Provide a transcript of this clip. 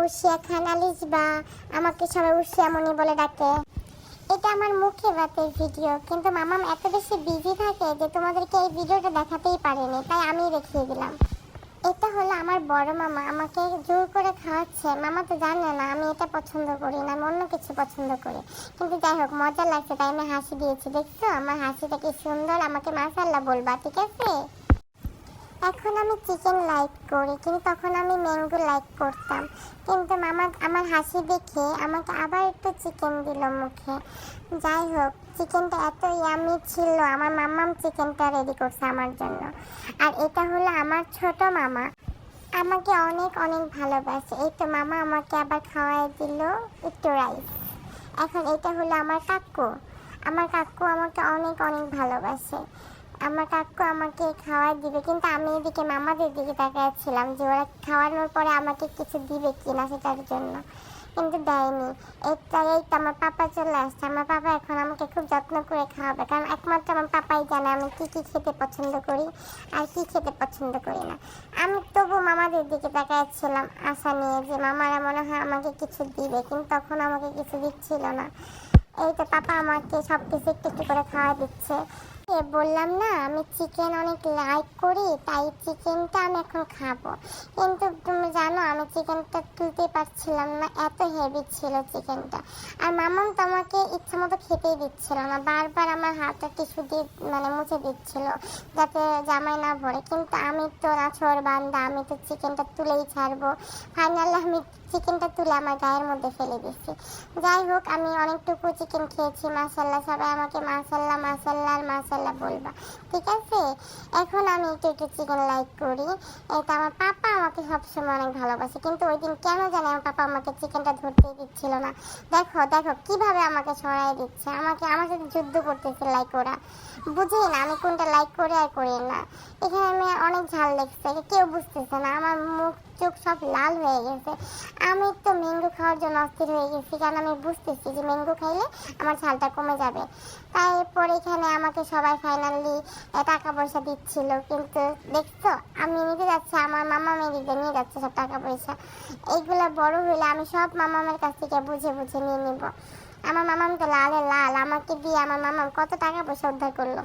উর্শিয়া খান আলিস বা আমাকে সবাই উর্শিয়া মনি বলে ডাকে। এটা আমার মুখে রাতের ভিডিও, কিন্তু মামাম এত বেশি বিজি থাকে যে তোমাদেরকে এই ভিডিওটা দেখাতেই পারেনি, তাই আমি দেখিয়ে দিলাম। এটা হলো আমার বড় মামা, আমাকে জোর করে খাওয়াচ্ছে। মামা তো জানে না আমি এটা পছন্দ করি না, আমি অন্য কিছু পছন্দ করি, কিন্তু যাই হোক মজা লাগছে তাই আমি হাসি দিয়েছি। দেখছো আমার হাসিটা কি সুন্দর, আমাকে মাশাআল্লাহ বলবা, ঠিক আছে? এখন আমি চিকেন লাইক করি, কিন্তু তখন আমি ম্যাঙ্গো লাইক করতাম। কিন্তু মামা আমার হাসি দেখে আমাকে আবার একটু চিকেন দিল মুখে। যাই হোক চিকেনটা এত ইয়ামি ছিল, আমার মাম্মাম চিকেনটা রেডি করছে আমার জন্য। আর এটা হলো আমার ছোট মামা, আমাকে অনেক অনেক ভালোবাসে। এই তো মামা আমাকে আবার খাওয়াই দিল একটু রাইস। এখন এটা হলো আমার কাকু, আমার কাকু আমাকে অনেক অনেক ভালোবাসে। আমার কাকু আমাকে খাওয়াই দিবে, কিন্তু আমি এদিকে মামাদের দিকে তাকাচ্ছিলাম যে ওরা খাওয়ানোর পরে আমাকে কিছু দিবে কিনা সেটার জন্য, কিন্তু দেয়নি। এই তো আমার পাপা চলে আসছে, আমার পাপা এখন আমাকে খুব যত্ন করে খাওয়াবে, কারণ একমাত্র আমার পাপাই জানে আমি কী কী খেতে পছন্দ করি আর কী খেতে পছন্দ করি না। আমি তবু মামাদের দিকে তাকাচ্ছিলাম আশা নিয়ে যে মামারা মনে হয় আমাকে কিছু দিবে, কিন্তু তখন আমাকে কিছু দিচ্ছিল না। এই তো পাপা আমাকে সব কিছু একটু একটু করে খাওয়া দিচ্ছে। বললাম না আমি চিকেন অনেক লাইক করি, তাই চিকেনটা আমি এখন খাবো। কিন্তু তুমি জানো আমি চিকেনটা তুলতে পারছিলাম না, এত হেভি ছিল চিকেনটা। আর মামাম তো আমাকে ইচ্ছা মতো খেতেই দিচ্ছিল না, বারবার আমার হাতটা টিস্যু দিয়ে মুছে দিচ্ছিল যাতে জামাই না ভরে। কিন্তু আমি তো নাছোড় বান্দা, আমি তো চিকেনটা তুলেই ছাড়বো। ফাইনালি আমি চিকেনটা তুলে আমার গায়ের মধ্যে ফেলে দিচ্ছি। যাই হোক আমি অনেকটুকু চিকেন খেয়েছি, মাশাল্লাহ। সবাই আমাকে মাশাল্লাহ মাশাল্লাহ আর মাশাল্লাহ বলবা, ঠিক আছে? এখন আমি একটু একটু চিকেন লাইক করি। এটা আমার পাপা আমাকে সবসময় অনেক ভালোবাসে, কিন্তু ওই দিন কেন জানি আমার পাপা আমাকে চিকেনটা ধরতেই দিচ্ছিল না। দেখো দেখো কিভাবে আমাকে ছড়াই দিচ্ছে, আমাকে আমার সাথে যুদ্ধ করতেছে লাইক ওরা। বুঝি না আমি কোনটা লাইক করি আর করি না। এখানে আমি অনেক ঝাল লেগেছে, কেউ বুঝতেছে না, আমার মুখ চোখ সব লাল হয়ে গেছে। আমি তো ম্যাঙ্গো খাওয়ার জন্য অস্থির হয়ে গেছি, কারণ আমি বুঝতেছি যে ম্যাঙ্গো খাইলে আমার ঝালটা কমে যাবে। তারপরে এখানে আমাকে সবাই ফাইনালি টাকা পয়সা দিচ্ছিল, কিন্তু দেখছো আমি নিতে যাচ্ছি, আমার মামা মেয়েদিকে নিয়ে যাচ্ছে সব টাকা পয়সা। এইগুলো বড় হইলে আমি সব মামামের কাছ থেকে বুঝে বুঝে নিয়ে নিব। আমার মামাম তো লালে লাল, আমাকে দিয়ে আমার মামাম কত টাকা পয়সা উদ্ধার করলো।